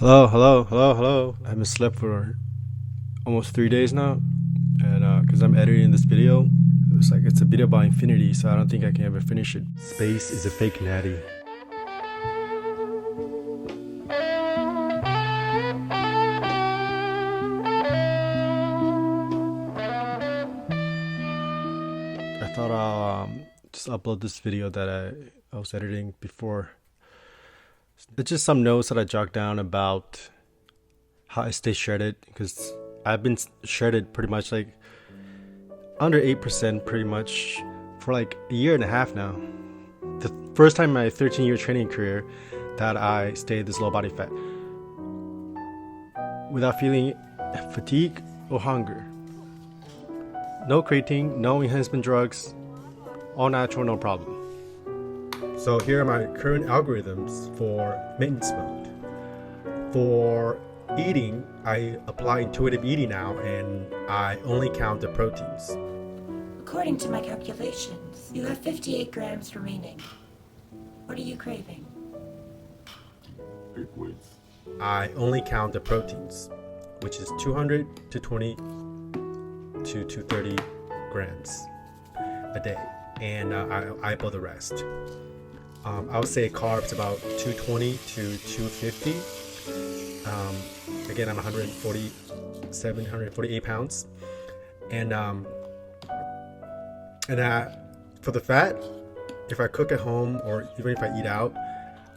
Hello, hello, hello, hello. I haven't slept for almost 3 days now, and because I'm editing this video, it's a video about infinity, so I don't think I can ever finish it. Space is a fake natty. I thought I'll just upload this video that I was editing before. It's just some notes that I jotted down about how I stay shredded, because I've been shredded pretty much like under 8% pretty much for like a year and a half now. The first time in my 13-year training career that I stayed this low body fat without feeling fatigue or hunger. No creatine, no enhancement drugs, all natural, no problem. So here are my current algorithms for maintenance mode. For eating, I apply intuitive eating now, and I only count the proteins. According to my calculations, you have 58 grams remaining. What are you craving? Big weights. I only count the proteins, which is 200 to 20 to 230 grams a day, and I eyeball the rest. I would say carbs about 220 to 250. Again, I'm 147, 148 pounds, and for the fat, if I cook at home or even if I eat out,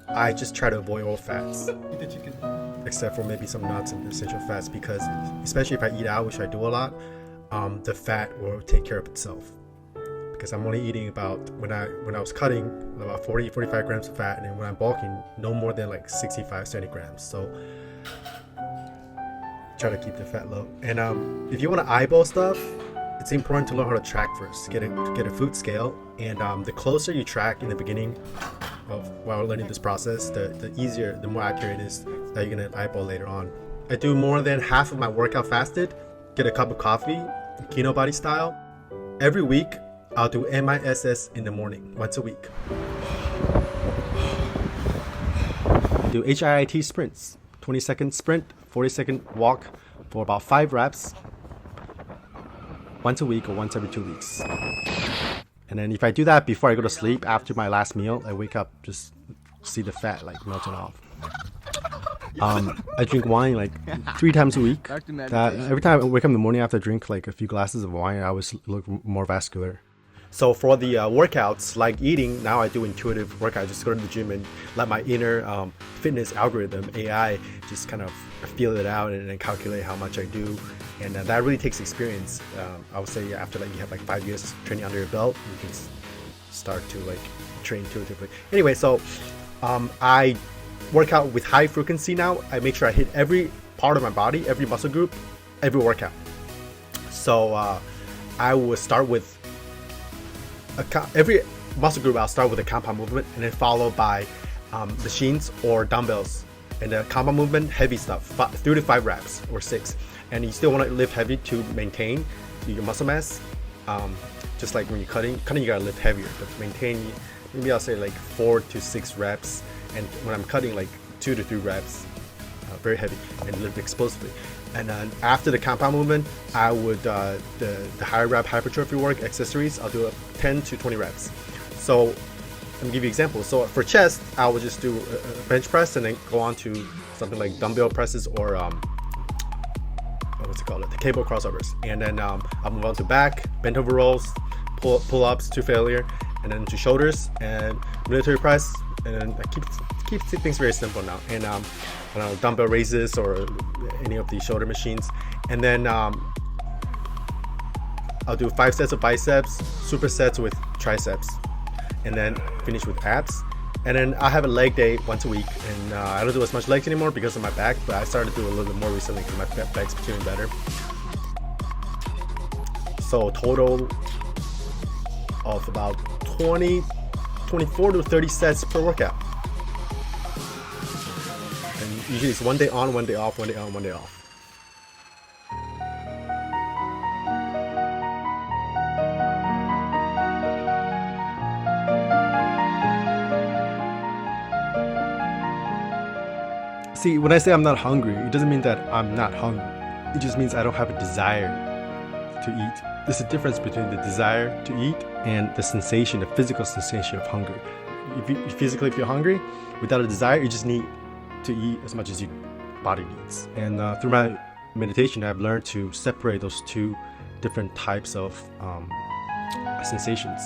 I just try to avoid all fats. Eat the chicken. Except for maybe some nuts and essential fats, because especially if I eat out, which I do a lot, the fat will take care of itself. Because I'm only eating about, when I was cutting, about 45 grams of fat, and then when I'm bulking, no more than like 65, 70 grams. So try to keep the fat low. And if you want to eyeball stuff, it's important to learn how to track first. Get a food scale, and the closer you track in the beginning of while learning this process, the easier, the more accurate it is that you're gonna eyeball later on. I do more than half of my workout fasted, get a cup of coffee, keto body style. Every week, I'll do MISS in the morning, once a week. Do HIIT sprints, 20-second sprint, 40-second walk for about 5 reps, once a week or once every 2 weeks. And then if I do that before I go to sleep, after my last meal, I wake up, just see the fat like melting off. I drink wine like 3 times a week. Every time I wake up in the morning after I drink like a few glasses of wine, I always look more vascular. So for the workouts, like eating, now I do intuitive workout. I just go to the gym and let my inner fitness algorithm, AI, just kind of feel it out and then calculate how much I do. And that really takes experience. I would say after like you have like 5 years training under your belt, you can start to like train intuitively. Anyway, so I work out with high frequency now. I make sure I hit every part of my body, every muscle group, every workout. So I will start with every muscle group. I'll start with a compound movement, and then followed by machines or dumbbells. And the compound movement, heavy stuff, 3 to 5 reps or 6. And you still want to lift heavy to maintain your muscle mass. Just like when you're cutting you gotta lift heavier, but to maintain, maybe I'll say like 4 to 6 reps. And when I'm cutting, like 2 to 3 reps, very heavy, and lift explosively. And then after the compound movement, I would the higher rep hypertrophy work, accessories, I'll do 10 to 20 reps. So let me give you examples. So for chest, I will just do a bench press and then go on to something like dumbbell presses or the cable crossovers. And then I'll move on to back, bent over rolls, pull-ups to failure, and then to shoulders and military press. And then I keep things very simple now. And dumbbell raises or any of the shoulder machines. And then I'll do 5 sets of biceps, supersets with triceps, and then finish with abs. And then I have a leg day once a week, and I don't do as much legs anymore because of my back, but I started to do a little bit more recently because my back's feeling better. So total of about 24 to 30 sets per workout. And usually it's one day on, one day off, one day on, one day off. See, when I say I'm not hungry, it doesn't mean that I'm not hungry. It just means I don't have a desire to eat. There's a difference between the desire to eat and the sensation, the physical sensation of hunger. If you physically feel hungry, without a desire, you just need to eat as much as your body needs. And through my meditation, I've learned to separate those two different types of sensations.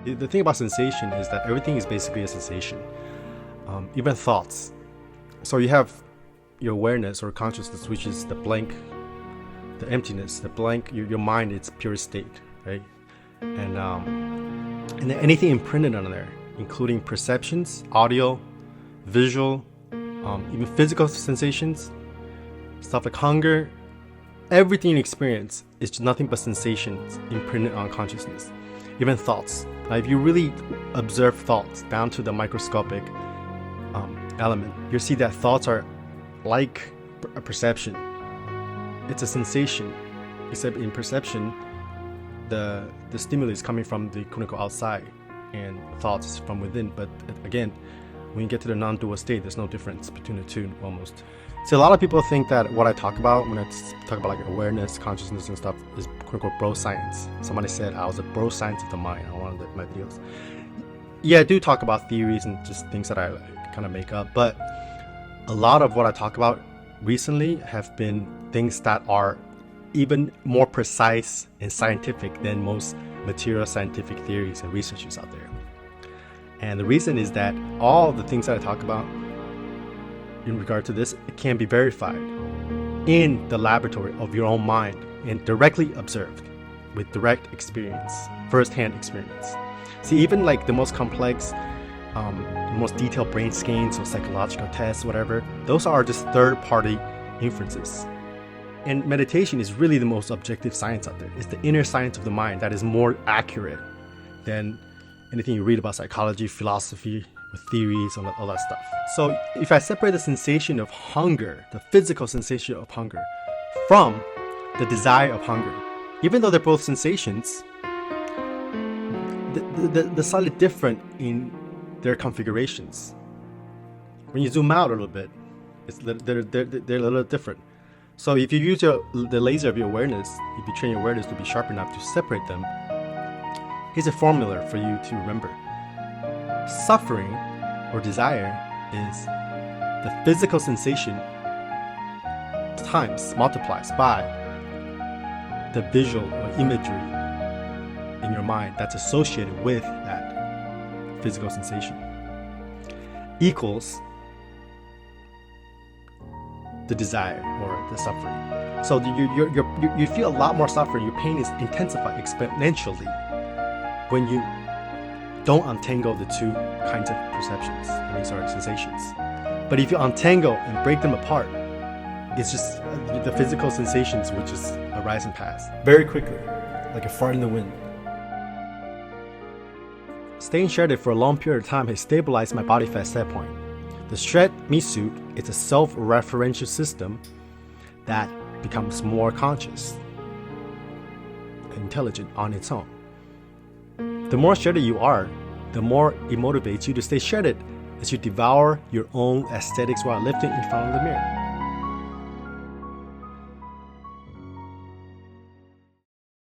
The thing about sensation is that everything is basically a sensation, even thoughts. So you have your awareness or consciousness, which is the blank, the emptiness, the blank, your mind, its pure state, right? And then anything imprinted on there, including perceptions, audio, visual, even physical sensations, stuff like hunger, everything you experience is just nothing but sensations imprinted on consciousness. Even thoughts. Now, if you really observe thoughts down to the microscopic element, you'll see that thoughts are like a perception. It's a sensation, except in perception, the stimulus is coming from the quote-unquote outside, and thoughts from within. But again, when you get to the non-dual state, there's no difference between the two almost. So a lot of people think that what I talk about when I talk about like awareness, consciousness and stuff is quote-unquote bro science. Somebody said I was a bro science of the mind on one of my videos. Yeah, I do talk about theories and just things that I kind of make up, but a lot of what I talk about recently have been things that are even more precise and scientific than most material scientific theories and researchers out there. And the reason is that all the things that I talk about in regard to this, it can be verified in the laboratory of your own mind and directly observed with direct experience, first-hand experience. See, even like the most complex, most detailed brain scans or psychological tests, whatever, those are just third-party inferences. And meditation is really the most objective science out there. It's the inner science of the mind that is more accurate than anything you read about psychology, philosophy, with theories, all that stuff. So if I separate the sensation of hunger, the physical sensation of hunger, from the desire of hunger, even though they're both sensations, they're slightly different in their configurations. When you zoom out a little bit, they're a little different. So if you use the laser of your awareness, if you train your awareness to be sharp enough to separate them, here's a formula for you to remember. Suffering or desire is the physical sensation times multiplies by the visual or imagery in your mind that's associated with that physical sensation equals the desire or the suffering. So you feel a lot more suffering. Your pain is intensified exponentially when you don't untangle the two kinds of perceptions, sensations. But if you untangle and break them apart, it's just the physical sensations will just arise and pass very quickly, like a fart in the wind. Staying shredded for a long period of time has stabilized my body fat set point. The Shred Me suit is a self-referential system that becomes more conscious and intelligent on its own. The more shredded you are, the more it motivates you to stay shredded as you devour your own aesthetics while lifting in front of the mirror.